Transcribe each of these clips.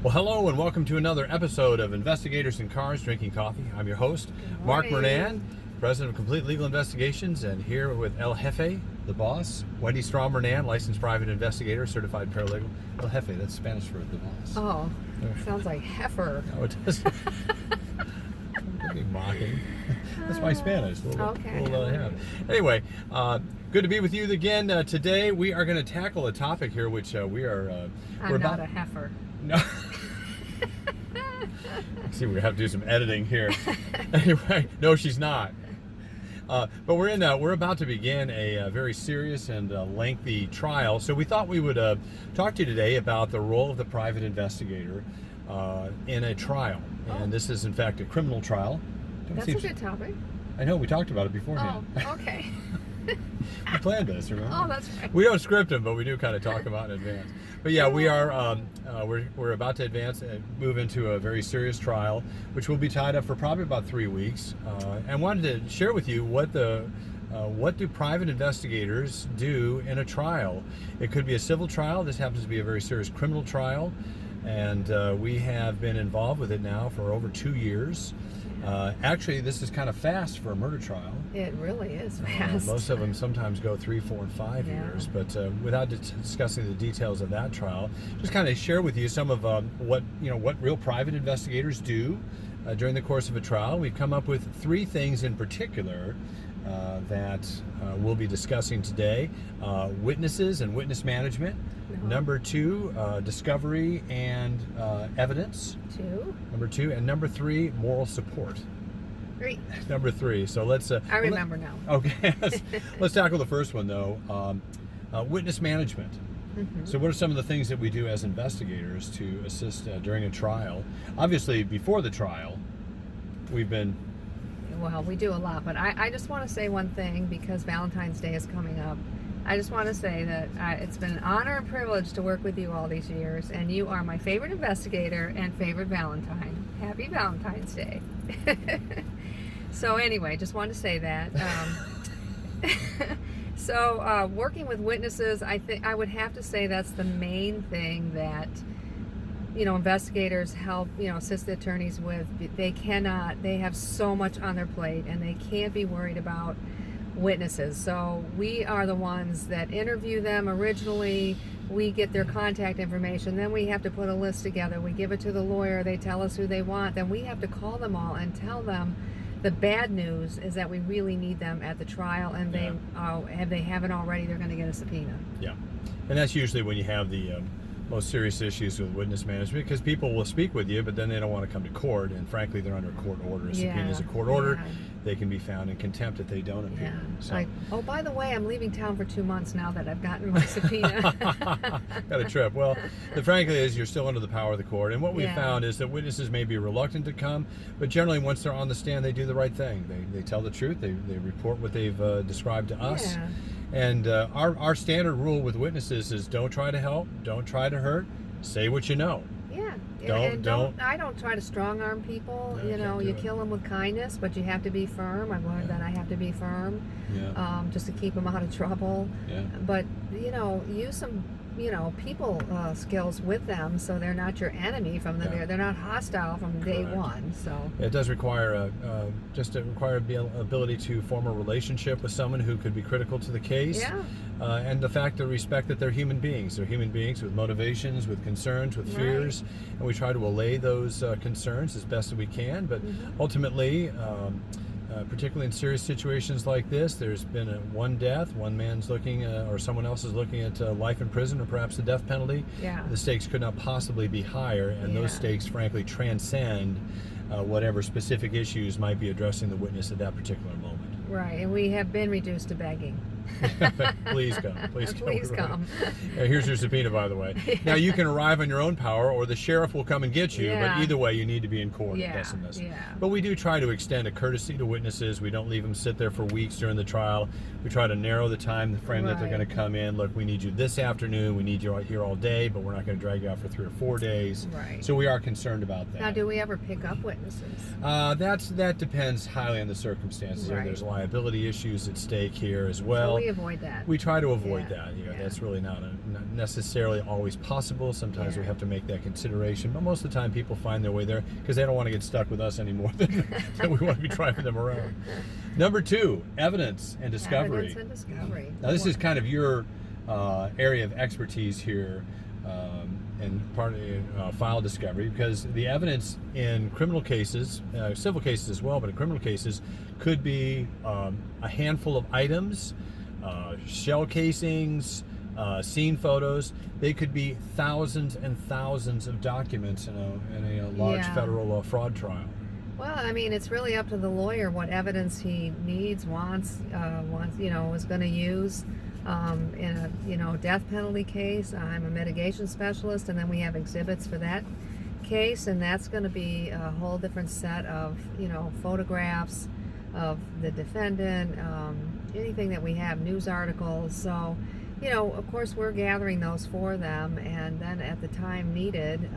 Well, hello and welcome to another episode of Investigators in Cars Drinking Coffee. I'm your host, Mark Murnan, President of Complete Legal Investigations, and here with El Jefe, the boss, Wendy Straw Murnan, licensed private investigator, certified paralegal. El Jefe, that's Spanish for the boss. Oh, sounds like heifer. No, it doesn't. Don't be mocking. That's my Spanish. Okay. Anyway, good to be with you again. Today we are going to tackle a topic here which we are... I'm not a heifer. No. See, we have to do some editing here. Anyway, no, she's not. But we're about to begin a very serious and lengthy trial. So we thought we would talk to you today about the role of the private investigator in a trial. And this is, in fact, a criminal trial. That's a good topic. I know, we talked about it beforehand. Oh, okay. We planned this, remember? Oh, that's right. We don't script them, but we do kind of talk about it in advance. But yeah, we are we're about to advance and move into a very serious trial, which will be tied up for probably about 3 weeks. And wanted to share with you what do private investigators do in a trial. It could be a civil trial. This happens to be a very serious criminal trial, and we have been involved with it now for over 2 years. Actually, this is kind of fast for a murder trial. It really is fast. Most of them sometimes go 3, 4, and 5 years. But without discussing the details of that trial, just kind of share with you some of what real private investigators do during the course of a trial. We've come up with 3 things in particular that we'll be discussing today: witnesses and witness management. Number 2, discovery and evidence. 2. Number 2, and number 3, moral support. 3. Number 3. So let's. I remember now. Okay, let's tackle the first one though. Witness management. Mm-hmm. So what are some of the things that we do as investigators to assist during a trial? Obviously, before the trial, we've been. Well, we do a lot, but I just want to say one thing because Valentine's Day is coming up. I just want to say that it's been an honor and privilege to work with you all these years, and you are my favorite investigator and favorite Valentine. Happy Valentine's Day. So anyway, just wanted to say that. So working with witnesses, I think I would have to say that's the main thing that investigators help assist the attorneys with. They have so much on their plate, and they can't be worried about witnesses. So we are the ones that interview them originally. We get their contact information, then we have to put a list together. We give it to the lawyer, they tell us who they want, then we have to call them all and tell them the bad news is that we really need them at the trial, and if they haven't already, they're going to get a subpoena. Yeah, and that's usually when you have the most serious issues with witness management, because people will speak with you, but then they don't want to come to court, and frankly, they're under a court order. A subpoena is a court order. They can be found in contempt if they don't appear. Yeah. So. Like, oh, by the way, I'm leaving town for 2 months now that I've gotten my subpoena. Got a trip. Well, the frankly is you're still under the power of the court, and what we found is that witnesses may be reluctant to come, but generally once they're on the stand, they do the right thing. They tell the truth. They report what they've described to us. Yeah. And our standard rule with witnesses is don't try to help, don't try to hurt, say what you know. Yeah. Don't. I don't try to strong arm people. No, you kill them with kindness, but you have to be firm. I've learned that I have to be firm, just to keep them out of trouble. Yeah. But use some people skills with them, so they're not your enemy from the they're not hostile from day one. So it does require ability to form a relationship with someone who could be critical to the case. Yeah. And the fact to respect that they're human beings. They're human beings with motivations, with concerns, with fears, and we try to allay those concerns as best as we can. But ultimately, particularly in serious situations like this, there's been one death. One man's looking, or someone else is looking at life in prison, or perhaps the death penalty. Yeah. The stakes could not possibly be higher, and those stakes, frankly, transcend whatever specific issues might be addressing the witness at that particular moment. Right, and we have been reduced to begging. Please come. Please come. Please come. Here's your subpoena, by the way. Now, you can arrive on your own power, or the sheriff will come and get you, but either way, you need to be in court. But we do try to extend a courtesy to witnesses. We don't leave them sit there for weeks during the trial. We try to narrow the time, the frame that they're going to come in. Look, we need you this afternoon. We need you here all day, but we're not going to drag you out for 3 or 4 days. Right. So we are concerned about that. Now, do we ever pick up witnesses? That depends highly on the circumstances. Right. There's liability issues at stake here as well. So we avoid that. We try to avoid that. That's really not necessarily always possible. Sometimes we have to make that consideration, but most of the time people find their way there because they don't want to get stuck with us anymore than we want to be driving them around. Number 2, evidence and discovery. Evidence and discovery. Now this is kind of your area of expertise here, and part of file discovery, because the evidence in criminal cases, civil cases as well, but in criminal cases could be a handful of items, shell casings, scene photos. They could be thousands and thousands of documents in a large federal fraud trial. Well, I mean, it's really up to the lawyer what evidence he needs, wants, is going to use. In a death penalty case, I'm a mitigation specialist, and then we have exhibits for that case, and that's going to be a whole different set of photographs of the defendant, anything that we have, news articles. So of course we're gathering those for them, and then at the time needed,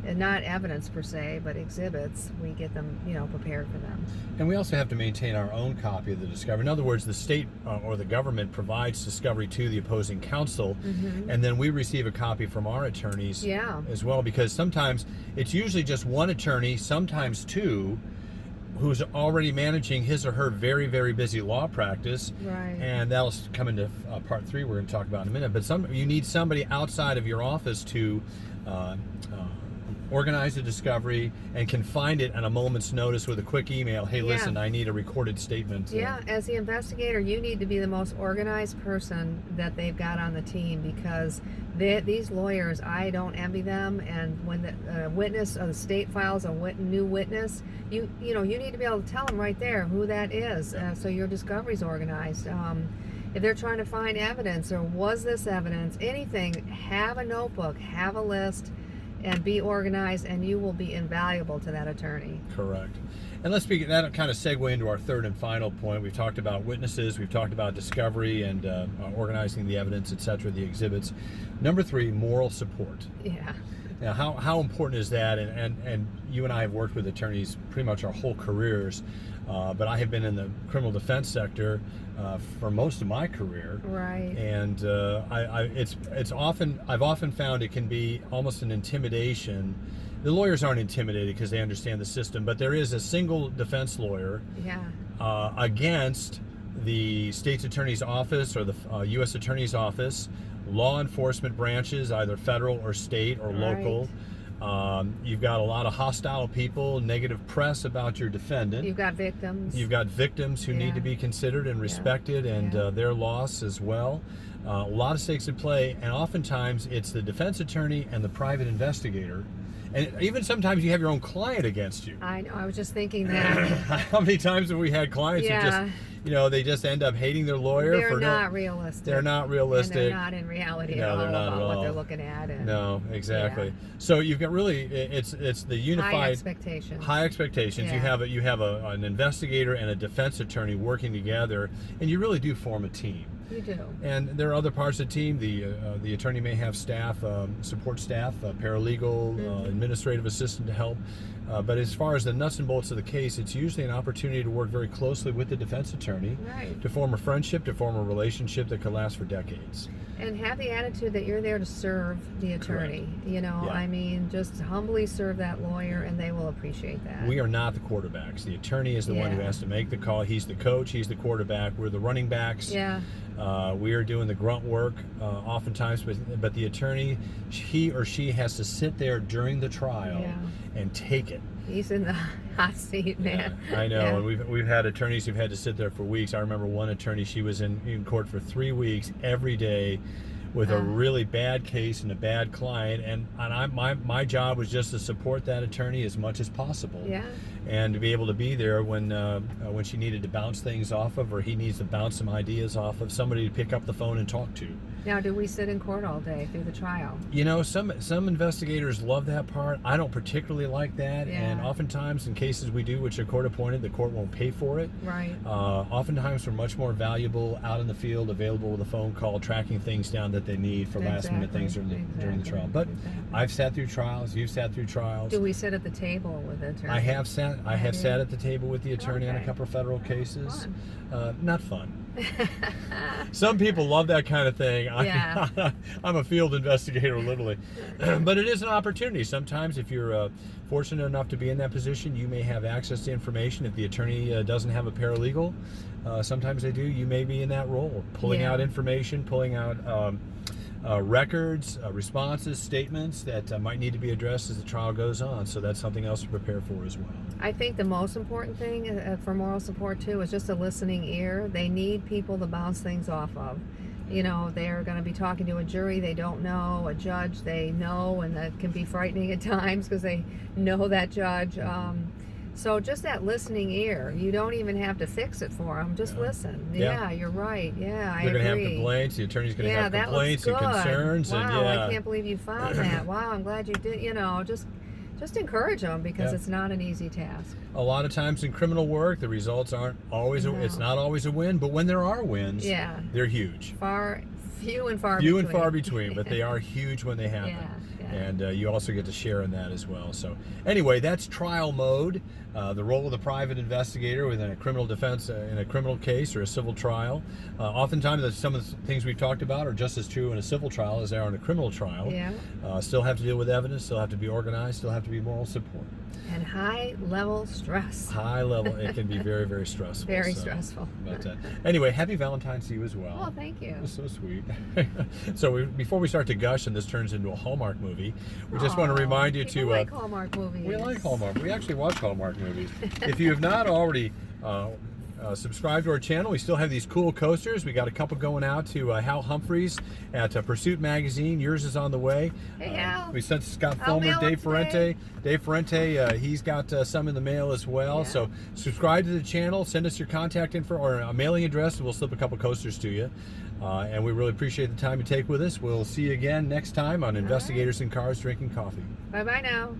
and not evidence per se, but exhibits, we get them prepared for them. And we also have to maintain our own copy of the discovery. In other words, the state or the government provides discovery to the opposing counsel, and then we receive a copy from our attorneys as well, because sometimes it's usually just one attorney, sometimes two, who's already managing his or her very, very busy law practice. Right. And that'll come into part 3 we're going to talk about in a minute. But you need somebody outside of your office to organize a discovery and can find it at a moment's notice with a quick email. Hey, listen, I need a recorded statement. Yeah, as the investigator, you need to be the most organized person that they've got on the team, because these lawyers, I don't envy them. And when the witness or the state files a new witness, you need to be able to tell them right there who that is, so your discovery's organized. If they're trying to find evidence, or was this evidence, anything, have a notebook, have a list, and be organized, and you will be invaluable to that attorney. Correct. And let's begin, that'll kind of segue into our third and final point. We've talked about witnesses, we've talked about discovery and organizing the evidence, etc., the exhibits. Number 3, moral support. Yeah. Now, how important is that? And you and I have worked with attorneys pretty much our whole careers, but I have been in the criminal defense sector for most of my career. Right. And I've often found it can be almost an intimidation. The lawyers aren't intimidated because they understand the system, but there is a single defense lawyer against the state's attorney's office or the U.S. attorney's office, law enforcement branches, either federal or state or local. You've got a lot of hostile people, negative press about your defendant. You've got victims. You've got victims who need to be considered and respected, and their loss as well. A lot of stakes at play, and oftentimes it's the defense attorney and the private investigator. And even sometimes you have your own client against you. I know. I was just thinking that. How many times have we had clients who just, they just end up hating their lawyer? They're not realistic. They're not realistic. And they're not in reality at all about what they're looking at. And, no, exactly. So you've got really, it's the unified high expectations. High expectations. Yeah. You have an investigator and a defense attorney working together, and you really do form a team. You do. And there are other parts of the team. The attorney may have staff, support staff, paralegal, administrative assistant to help. But as far as the nuts and bolts of the case, it's usually an opportunity to work very closely with the defense attorney to form a friendship, to form a relationship that could last for decades. And have the attitude that you're there to serve the attorney. I mean, just humbly serve that lawyer, and they will appreciate that. We are not the quarterbacks. The attorney is the one who has to make the call. He's the coach. He's the quarterback. We're the running backs. Yeah. We are doing the grunt work oftentimes, but the attorney, he or she has to sit there during the trial and take it. He's in the hot seat, man. Yeah, I know. And we've had attorneys who've had to sit there for weeks. I remember one attorney, she was in court for 3 weeks every day with a really bad case and a bad client, and my job was just to support that attorney as much as possible. Yeah. And to be able to be there when she needed to bounce things off of, or he needs to bounce some ideas off of, somebody to pick up the phone and talk to. Now, do we sit in court all day through the trial? Some investigators love that part. I don't particularly like that, and oftentimes in cases we do, which are court appointed, the court won't pay for it. Right. Oftentimes we're much more valuable out in the field, available with a phone call, tracking things down that they need for last minute things during the trial. But I've sat through trials. You've sat through trials. Do we sit at the table with the attorney? I have sat at the table with the attorney on a couple of federal cases. Fun. Not fun. Some people love that kind of thing. Yeah. I'm a field investigator, literally. But it is an opportunity. Sometimes if you're fortunate enough to be in that position, you may have access to information. If the attorney doesn't have a paralegal, sometimes they do. You may be in that role, pulling out information, pulling out records, responses, statements that might need to be addressed as the trial goes on. So that's something else to prepare for as well. I think the most important thing for moral support too is just a listening ear. They need people to bounce things off of. You know, they're going to be talking to a jury they don't know, a judge they know, and that can be frightening at times because they know that judge. So just that listening ear. You don't even have to fix it for them. Just listen. Yeah, you're right. Yeah, I agree. They're going to have complaints. The attorney's going to have complaints and concerns. Wow, and I can't believe you found that. Wow, I'm glad you did. You know, just encourage them because it's not an easy task. A lot of times in criminal work, the results aren't always. It's not always a win, but when there are wins, they're huge. Few and far between, but they are huge when they happen. And you also get to share in that as well. So anyway, that's trial mode, the role of the private investigator within a criminal defense in a criminal case or a civil trial. Oftentimes some of the things we've talked about are just as true in a civil trial as they are in a criminal trial. Still have to deal with evidence, still have to be organized, still have to be moral support. And high level stress. High level, it can be very, very stressful. Very stressful. But anyway, happy Valentine's to you as well. Oh, thank you. That's so sweet. So before we start to gush and this turns into a Hallmark movie, we just want to remind you to like Hallmark movies. We like Hallmark. We actually watch Hallmark movies. If you have not already subscribe to our channel, we still have these cool coasters. We got a couple going out to Hal Humphreys at Pursuit Magazine. Yours is on the way. Hey, Hal. We sent Scott Fulmer, Dave Ferrante. Dave Ferrante, he's got some in the mail as well. So subscribe to the channel. Send us your contact info or a mailing address, and we'll slip a couple coasters to you. And we really appreciate the time you take with us. We'll see you again next time on Investigators in Cars Drinking Coffee. Bye-bye now.